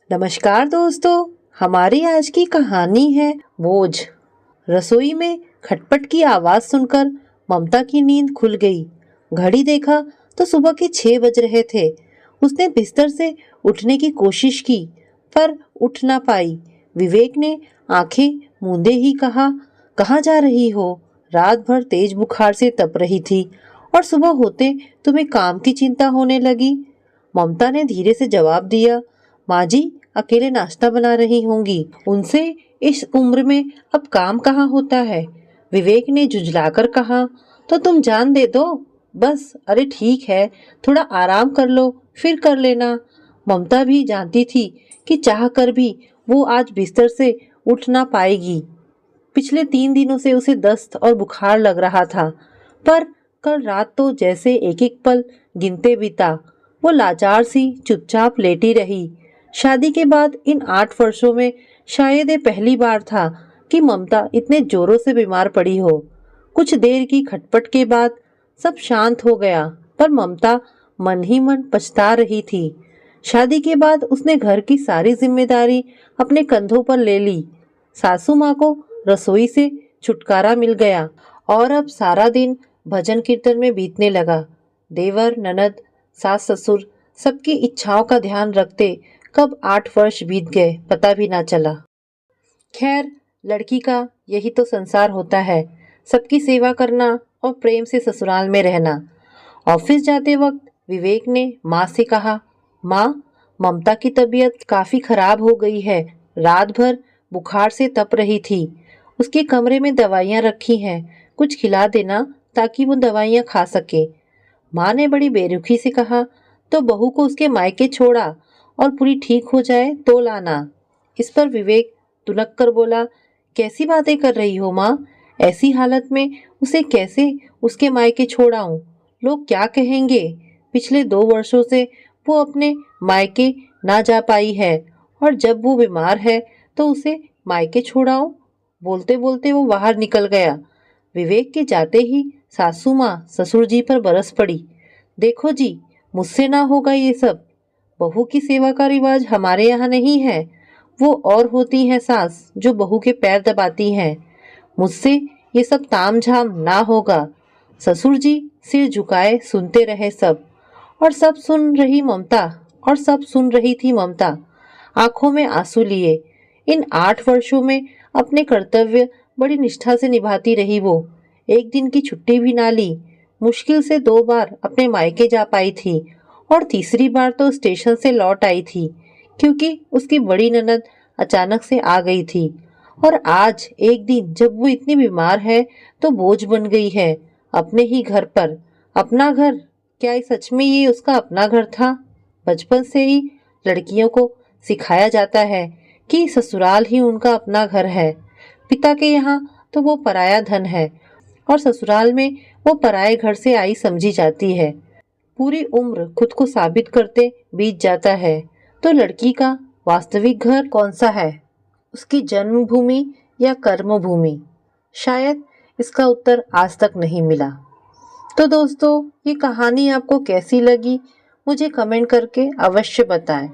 नमस्कार दोस्तों, हमारी आज की कहानी है बोझ। रसोई में खटपट की आवाज सुनकर ममता की नींद खुल गई। घड़ी देखा तो सुबह के 6 बज रहे थे। उसने बिस्तर से उठने की कोशिश की पर उठ ना पाई। विवेक ने आंखें मूंदे ही कहा, कहाँ जा रही हो? रात भर तेज बुखार से तप रही थी और सुबह होते तुम्हें काम की चिंता होने लगी। ममता ने धीरे से जवाब दिया, माँ जी अकेले नाश्ता बना रही होंगी, उनसे इस उम्र में अब काम कहाँ होता है। विवेक ने झुंझलाकर कहा, तो तुम जान दे दो बस। अरे ठीक है, थोड़ा आराम कर लो फिर कर लेना। ममता भी जानती थी कि चाह कर भी वो आज बिस्तर से उठ ना पाएगी। पिछले 3 दिनों से उसे दस्त और बुखार लग रहा था, पर कल रात तो जैसे एक एक पल गिनते बीता। वो लाचार सी चुपचाप लेटी रही। शादी के बाद इन 8 वर्षों में शायद ये पहली बार था कि ममता इतने जोरों से बीमार पड़ी हो। कुछ देर की खटपट के बाद सब शांत हो गया, पर ममता मन ही मन पछता रही थी। शादी के बाद उसने घर की सारी जिम्मेदारी अपने कंधों पर ले ली। सासू माँ को रसोई से छुटकारा मिल गया और अब सारा दिन भजन कीर्तन में बीतने लगा। देवर, ननद, सास ससुर सबकी इच्छाओं का ध्यान रखते कब 8 वर्ष बीत गए पता भी ना चला। खैर, लड़की का यही तो संसार होता है, सबकी सेवा करना और प्रेम से ससुराल में रहना। ऑफिस जाते वक्त विवेक ने माँ से कहा, माँ ममता की तबीयत काफी खराब हो गई है। रात भर बुखार से तप रही थी। उसके कमरे में दवाइयाँ रखी हैं, कुछ खिला देना ताकि वो दवाइयाँ खा सके। माँ ने बड़ी बेरुखी से कहा, तो बहू को उसके मायके छोड़ा और पूरी ठीक हो जाए तो लाना। इस पर विवेक तुनक कर बोला, कैसी बातें कर रही हो माँ? ऐसी हालत में उसे कैसे उसके मायके छोड़ाऊं? लोग क्या कहेंगे? पिछले 2 वर्षों से वो अपने मायके ना जा पाई है और जब वो बीमार है तो उसे मायके छोड़ाऊं? बोलते बोलते वो बाहर निकल गया। विवेक के जाते ही सासू माँ ससुर जी पर बरस पड़ी। देखो जी, मुझसे ना होगा ये सब। बहू की सेवा का रिवाज हमारे यहाँ नहीं है। वो और होती हैं सास जो बहू के पैर दबाती हैं। मुझसे ये सब तामझाम ना होगा। ससुर जी सिर झुकाए सुनते रहे सब। और सब सुन रही ममता और सब सुन रही थी ममता, आंखों में आंसू लिए। इन 8 वर्षों में अपने कर्तव्य बड़ी निष्ठा से निभाती रही वो। एक दिन की छुट्टी भी ना ली। मुश्किल से 2 बार अपने मायके जा पाई थी और तीसरी बार तो स्टेशन से लौट आई थी क्योंकि उसकी बड़ी ननद अचानक से आ गई थी। और आज एक दिन जब वो इतनी बीमार है तो बोझ बन गई है अपने ही घर पर। अपना घर, क्या ये सच में ये उसका अपना घर था? बचपन से ही लड़कियों को सिखाया जाता है कि ससुराल ही उनका अपना घर है। पिता के यहाँ तो वो पराया धन है और ससुराल में वो पराये घर से आई समझी जाती है। पूरी उम्र खुद को साबित करते बीत जाता है। तो लड़की का वास्तविक घर कौन सा है? उसकी जन्मभूमि या कर्मभूमि? शायद इसका उत्तर आज तक नहीं मिला। तो दोस्तों, ये कहानी आपको कैसी लगी मुझे कमेंट करके अवश्य बताएं।